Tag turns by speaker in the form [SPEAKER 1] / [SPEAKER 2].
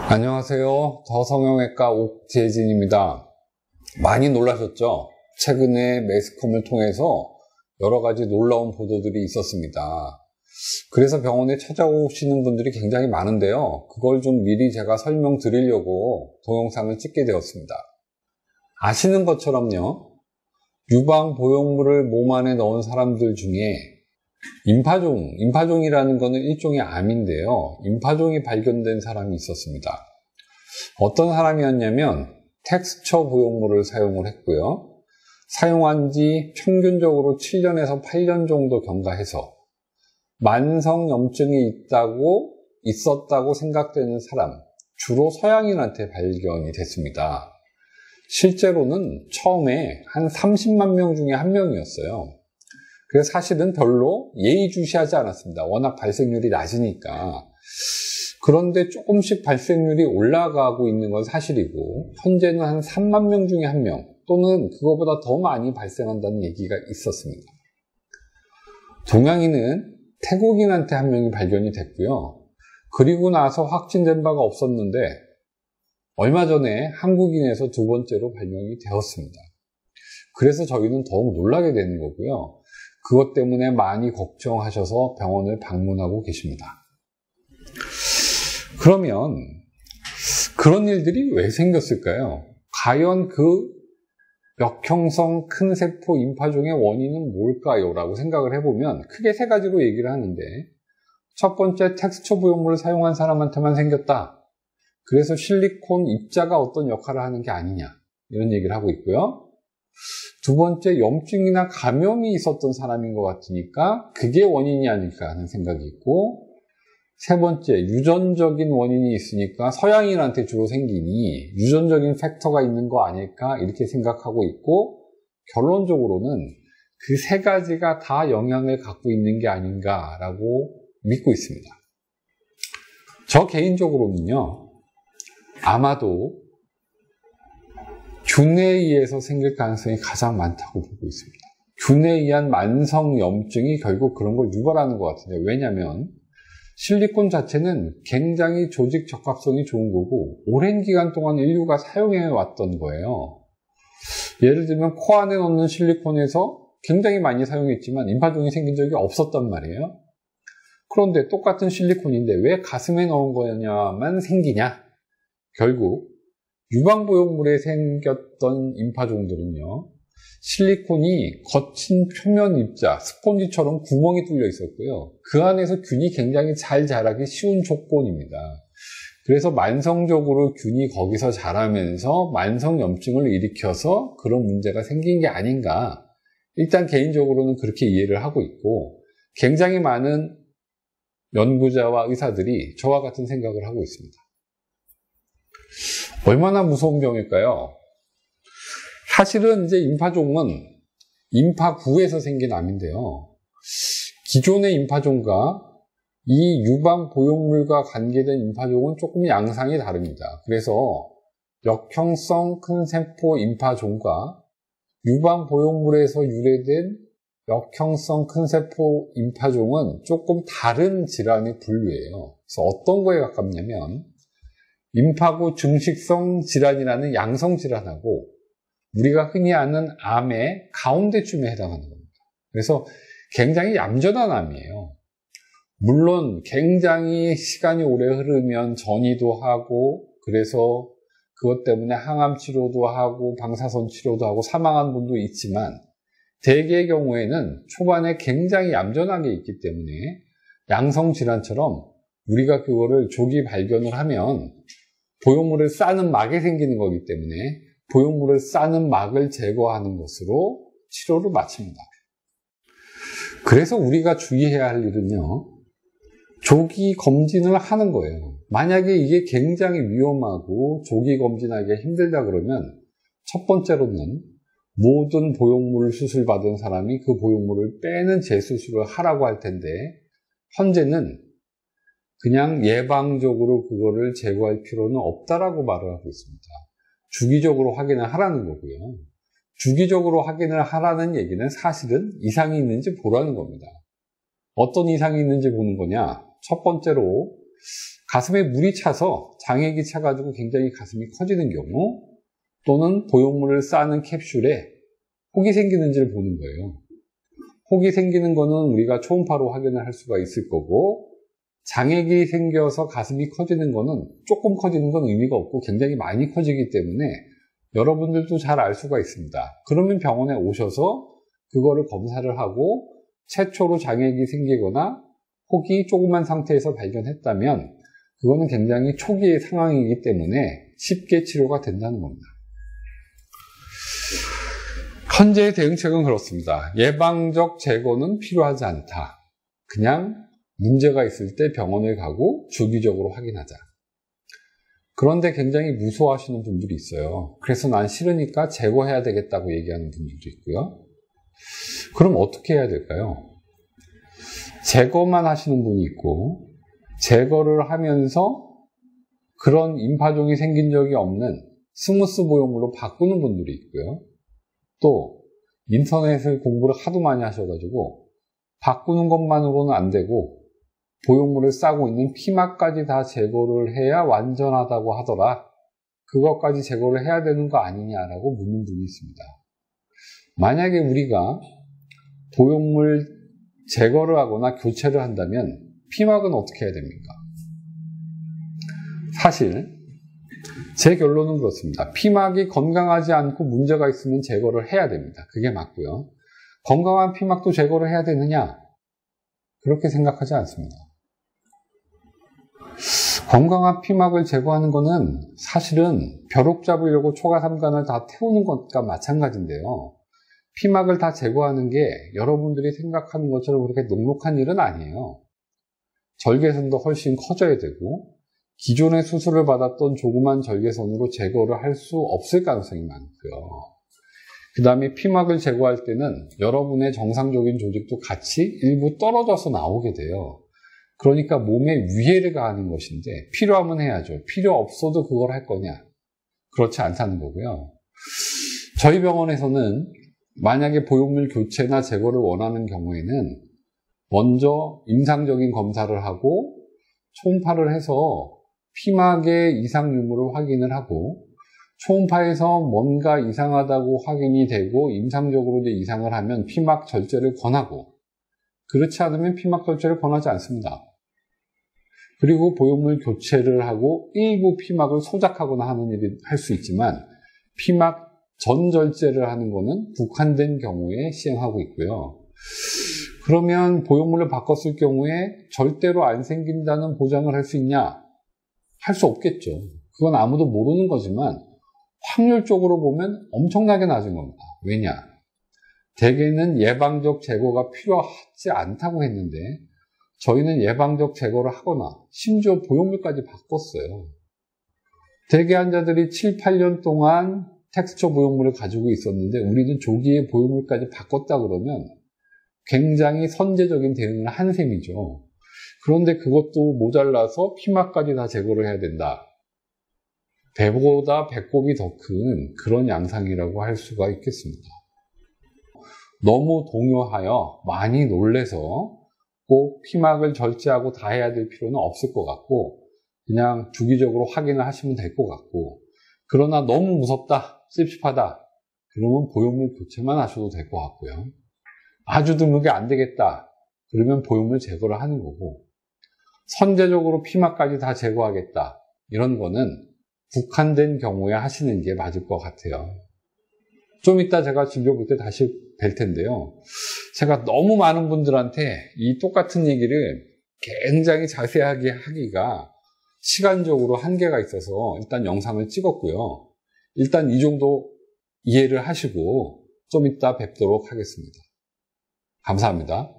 [SPEAKER 1] 안녕하세요. 더성형외과 옥재진입니다. 많이 놀라셨죠? 최근에 매스컴을 통해서 여러 가지 놀라운 보도들이 있었습니다. 그래서 병원에 찾아오시는 분들이 굉장히 많은데요. 그걸 좀 미리 제가 설명드리려고 동영상을 찍게 되었습니다. 아시는 것처럼요, 유방 보형물을 몸 안에 넣은 사람들 중에 임파종이라는 것은 일종의 암인데요. 임파종이 발견된 사람이 있었습니다. 어떤 사람이었냐면 텍스처 보형물을 사용을 했고요. 사용한 지 평균적으로 7년에서 8년 정도 경과해서 만성염증이 있었다고 생각되는 사람, 주로 서양인한테 발견이 됐습니다. 실제로는 처음에 한 30만 명 중에 한 명이었어요. 그래서 사실은 별로 예의주시하지 않았습니다. 워낙 발생률이 낮으니까. 그런데 조금씩 발생률이 올라가고 있는 건 사실이고, 현재는 한 3만 명 중에 한 명 또는 그거보다 더 많이 발생한다는 얘기가 있었습니다. 동양인은 태국인한테 한 명이 발견이 됐고요. 그리고 나서 확진된 바가 없었는데 얼마 전에 한국인에서 두 번째로 발견이 되었습니다. 그래서 저희는 더욱 놀라게 되는 거고요. 그것 때문에 많이 걱정하셔서 병원을 방문하고 계십니다. 그러면 그런 일들이 왜 생겼을까요? 과연 그 역형성 큰 세포 임파종의 원인은 뭘까요? 라고 생각을 해보면 크게 세 가지로 얘기를 하는데, 첫 번째, 텍스처 보형물을 사용한 사람한테만 생겼다. 그래서 실리콘 입자가 어떤 역할을 하는 게 아니냐, 이런 얘기를 하고 있고요. 두 번째, 염증이나 감염이 있었던 사람인 것 같으니까 그게 원인이 아닐까 하는 생각이 있고, 세 번째, 유전적인 원인이 있으니까 서양인한테 주로 생기니 유전적인 팩터가 있는 거 아닐까 이렇게 생각하고 있고, 결론적으로는 그 세 가지가 다 영향을 갖고 있는 게 아닌가라고 믿고 있습니다. 저 개인적으로는요, 아마도 균에 의해서 생길 가능성이 가장 많다고 보고 있습니다. 균에 의한 만성염증이 결국 그런 걸 유발하는 것 같은데, 왜냐하면 실리콘 자체는 굉장히 조직 적합성이 좋은 거고 오랜 기간 동안 인류가 사용해 왔던 거예요. 예를 들면 코 안에 넣는 실리콘에서 굉장히 많이 사용했지만 임파종이 생긴 적이 없었단 말이에요. 그런데 똑같은 실리콘인데 왜 가슴에 넣은 거냐만 생기냐? 결국 유방보형물에 생겼던 임파종들은요, 실리콘이 거친 표면 입자, 스폰지처럼 구멍이 뚫려 있었고요. 그 안에서 균이 굉장히 잘 자라기 쉬운 조건입니다. 그래서 만성적으로 균이 거기서 자라면서 만성염증을 일으켜서 그런 문제가 생긴 게 아닌가. 일단 개인적으로는 그렇게 이해를 하고 있고, 굉장히 많은 연구자와 의사들이 저와 같은 생각을 하고 있습니다. 얼마나 무서운 병일까요? 사실은 이제 임파종은 임파구에서 생긴 암인데요. 기존의 임파종과 이 유방 보형물과 관계된 임파종은 조금 양상이 다릅니다. 그래서 역형성 큰 세포 임파종과 유방 보형물에서 유래된 역형성 큰 세포 임파종은 조금 다른 질환의 분류예요. 그래서 어떤 거에 가깝냐면 임파구 증식성 질환이라는 양성 질환하고 우리가 흔히 아는 암의 가운데쯤에 해당하는 겁니다. 그래서 굉장히 얌전한 암이에요. 물론 굉장히 시간이 오래 흐르면 전이도 하고, 그래서 그것 때문에 항암 치료도 하고 방사선 치료도 하고 사망한 분도 있지만, 대개의 경우에는 초반에 굉장히 얌전하게 있기 때문에 양성 질환처럼 우리가 그거를 조기 발견을 하면 보형물을 싸는 막이 생기는 거기 때문에 보형물을 싸는 막을 제거하는 것으로 치료를 마칩니다. 그래서 우리가 주의해야 할 일은요, 조기 검진을 하는 거예요. 만약에 이게 굉장히 위험하고 조기 검진하기가 힘들다 그러면 첫 번째로는 모든 보형물 수술 받은 사람이 그 보형물을 빼는 재수술을 하라고 할 텐데, 현재는 그냥 예방적으로 그거를 제거할 필요는 없다라고 말을 하고 있습니다. 주기적으로 확인을 하라는 거고요. 주기적으로 확인을 하라는 얘기는 사실은 이상이 있는지 보라는 겁니다. 어떤 이상이 있는지 보는 거냐? 첫 번째로 가슴에 물이 차서 장액이 차가지고 굉장히 가슴이 커지는 경우, 또는 보형물을 싸는 캡슐에 혹이 생기는지를 보는 거예요. 혹이 생기는 거는 우리가 초음파로 확인을 할 수가 있을 거고, 장액이 생겨서 가슴이 커지는 거는 조금 커지는 건 의미가 없고 굉장히 많이 커지기 때문에 여러분들도 잘 알 수가 있습니다. 그러면 병원에 오셔서 그거를 검사를 하고 최초로 장액이 생기거나 혹이 조그만 상태에서 발견했다면 그거는 굉장히 초기의 상황이기 때문에 쉽게 치료가 된다는 겁니다. 현재의 대응책은 그렇습니다. 예방적 제거는 필요하지 않다. 그냥 문제가 있을 때 병원에 가고 주기적으로 확인하자. 그런데 굉장히 무서워하시는 분들이 있어요. 그래서 난 싫으니까 제거해야 되겠다고 얘기하는 분들도 있고요. 그럼 어떻게 해야 될까요? 제거만 하시는 분이 있고, 제거를 하면서 그런 임파종이 생긴 적이 없는 스무스 보형물로 바꾸는 분들이 있고요. 또 인터넷을 공부를 하도 많이 하셔가지고 바꾸는 것만으로는 안 되고 보형물을 싸고 있는 피막까지 다 제거를 해야 완전하다고 하더라. 그것까지 제거를 해야 되는 거 아니냐라고 묻는 분이 있습니다. 만약에 우리가 보형물 제거를 하거나 교체를 한다면 피막은 어떻게 해야 됩니까? 사실 제 결론은 그렇습니다. 피막이 건강하지 않고 문제가 있으면 제거를 해야 됩니다. 그게 맞고요. 건강한 피막도 제거를 해야 되느냐? 그렇게 생각하지 않습니다. 건강한 피막을 제거하는 것은 사실은 벼룩 잡으려고 초가삼간을 다 태우는 것과 마찬가지인데요. 피막을 다 제거하는 게 여러분들이 생각하는 것처럼 그렇게 녹록한 일은 아니에요. 절개선도 훨씬 커져야 되고 기존의 수술을 받았던 조그만 절개선으로 제거를 할 수 없을 가능성이 많고요. 그 다음에 피막을 제거할 때는 여러분의 정상적인 조직도 같이 일부 떨어져서 나오게 돼요. 그러니까 몸에 위해를 가하는 것인데 필요하면 해야죠. 필요 없어도 그걸 할 거냐? 그렇지 않다는 거고요. 저희 병원에서는 만약에 보형물 교체나 제거를 원하는 경우에는 먼저 임상적인 검사를 하고 초음파를 해서 피막의 이상 유무를 확인을 하고 초음파에서 뭔가 이상하다고 확인이 되고 임상적으로 이상을 하면 피막 절제를 권하고 그렇지 않으면 피막 절제를 권하지 않습니다. 그리고 보형물 교체를 하고 일부 피막을 소작하거나 하는 일이 할 수 있지만 피막 전 절제를 하는 것은 국한된 경우에 시행하고 있고요. 그러면 보형물을 바꿨을 경우에 절대로 안 생긴다는 보장을 할 수 있냐? 할 수 없겠죠. 그건 아무도 모르는 거지만 확률적으로 보면 엄청나게 낮은 겁니다. 왜냐? 대개는 예방적 제거가 필요하지 않다고 했는데 저희는 예방적 제거를 하거나 심지어 보형물까지 바꿨어요. 대개 환자들이 7, 8년 동안 텍스처 보형물을 가지고 있었는데 우리는 조기에 보형물까지 바꿨다 그러면 굉장히 선제적인 대응을 한 셈이죠. 그런데 그것도 모자라서 피막까지 다 제거를 해야 된다. 배보다 배꼽이 더 큰 그런 양상이라고 할 수가 있겠습니다. 너무 동요하여 많이 놀래서 꼭 피막을 절제하고 다 해야 될 필요는 없을 것 같고 그냥 주기적으로 확인을 하시면 될 것 같고 그러나 너무 무섭다, 찝찝하다 그러면 보형물 교체만 하셔도 될 것 같고요. 아주 드물게 안 되겠다 그러면 보형물 제거를 하는 거고 선제적으로 피막까지 다 제거하겠다 이런 거는 국한된 경우에 하시는 게 맞을 것 같아요. 좀 이따 제가 진료 볼 때 다시 뵐 텐데요. 제가 너무 많은 분들한테 이 똑같은 얘기를 굉장히 자세하게 하기가 시간적으로 한계가 있어서 일단 영상을 찍었고요. 일단 이 정도 이해를 하시고 좀 이따 뵙도록 하겠습니다. 감사합니다.